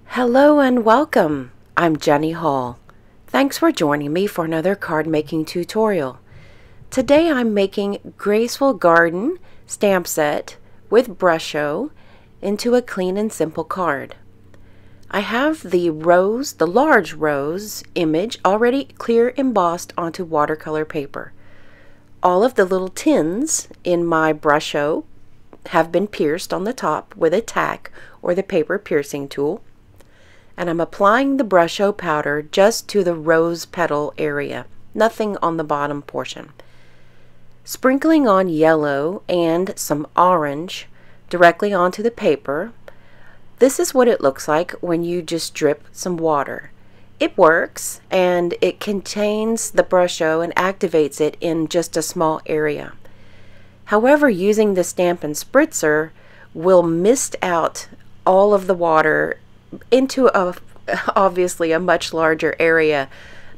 Hello and welcome. I'm Jenny Hall. Thanks for joining me for another card making tutorial. Today I'm making Graceful Garden stamp set with Brusho into a clean and simple card. I have the rose, the large rose image already clear embossed onto watercolor paper. All of the little tins in my Brusho have been pierced on the top with a tack or the paper piercing tool. And I'm applying the Brusho powder just to the rose petal area, nothing on the bottom portion. Sprinkling on yellow and some orange directly onto the paper. This is what it looks like when you just drip some water. It works, and it contains the Brusho and activates it in just a small area. However, using the Stampin' Spritzer will mist out all of the water into obviously a much larger area,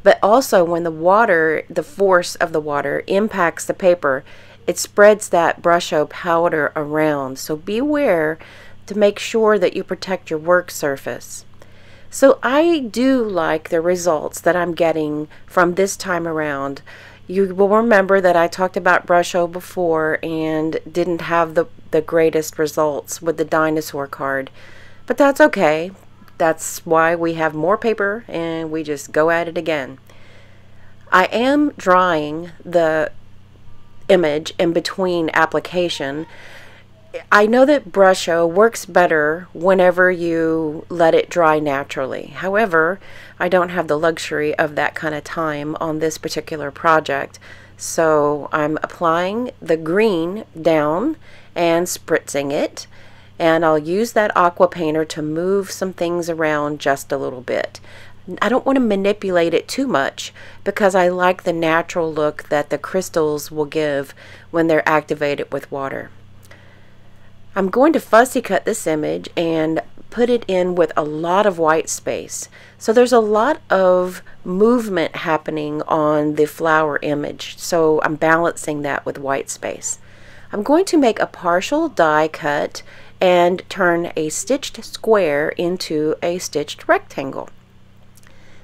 but also when the force of the water impacts the paper, it spreads that Brusho powder around. So beware to make sure that you protect your work surface. So I do like the results that I'm getting from this time around. You will remember that I talked about Brusho before and didn't have the greatest results with the dinosaur card, but that's okay. That's why we have more paper and we just go at it again. I am drying the image in between application. I know that Brusho works better whenever you let it dry naturally. However, I don't have the luxury of that kind of time on this particular project. So I'm applying the green down and spritzing it. And I'll use that aqua painter to move some things around just a little bit. I don't want to manipulate it too much because I like the natural look that the crystals will give when they're activated with water. I'm going to fussy cut this image and put it in with a lot of white space. So there's a lot of movement happening on the flower image, so I'm balancing that with white space. I'm going to make a partial die cut and turn a stitched square into a stitched rectangle.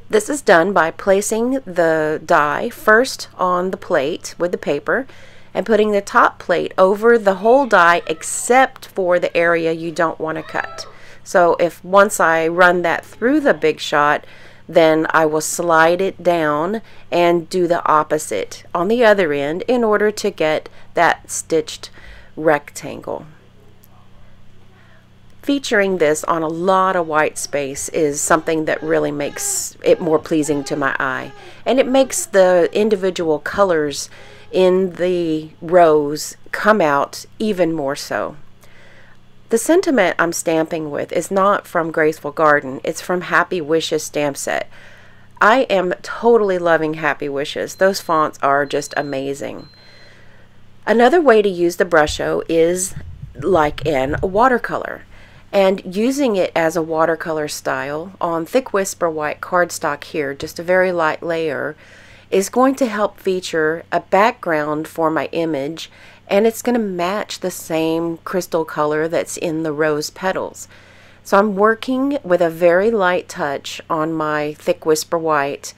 This is done by placing the die first on the plate with the paper and putting the top plate over the whole die except for the area you don't want to cut. So if once I run that through the big shot, then I will slide it down and do the opposite on the other end in order to get that stitched rectangle. Featuring this on a lot of white space is something that really makes it more pleasing to my eye, and it makes the individual colors in the rose come out even more so. The sentiment I'm stamping with is not from Graceful Garden, it's from Happy Wishes stamp set. I am totally loving Happy Wishes. Those fonts are just amazing. Another way to use the Brusho is like in a watercolor, and using it as a watercolor style on thick whisper white cardstock here, just a very light layer, is going to help feature a background for my image, and it's going to match the same crystal color that's in the rose petals. So I'm working with a very light touch on my thick whisper white,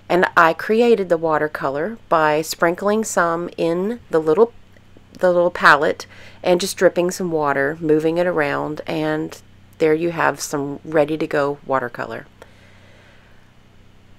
and I created the watercolor by sprinkling some in the little palette and just dripping some water, moving it around, and there you have some ready to go watercolor.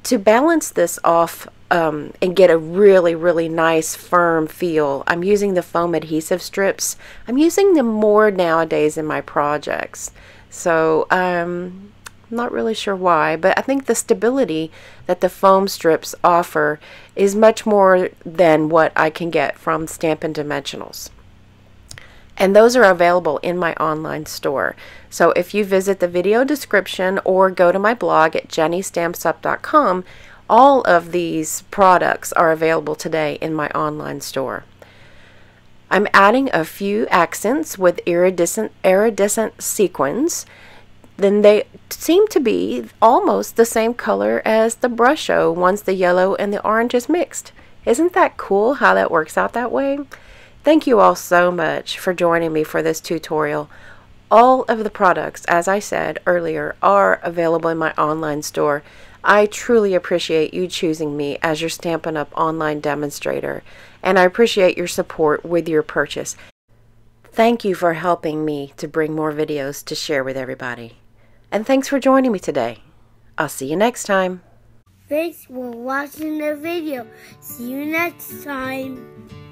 To balance this off and get a really nice firm feel, I'm using the foam adhesive strips. I'm using them more nowadays in my projects, so I'm not really sure why, but I think the stability that the foam strips offer is much more than what I can get from Stampin' Dimensionals. And those are available in my online store. So if you visit the video description or go to my blog at jennystampsup.com, all of these products are available today in my online store. I'm adding a few accents with iridescent sequins. Then they seem to be almost the same color as the Brusho once the yellow and the orange is mixed. Isn't that cool how that works out that way? Thank you all so much for joining me for this tutorial. All of the products, as I said earlier, are available in my online store. I truly appreciate you choosing me as your Stampin' Up! Online demonstrator, and I appreciate your support with your purchase. Thank you for helping me to bring more videos to share with everybody. And thanks for joining me today. I'll see you next time. Thanks for watching the video. See you next time.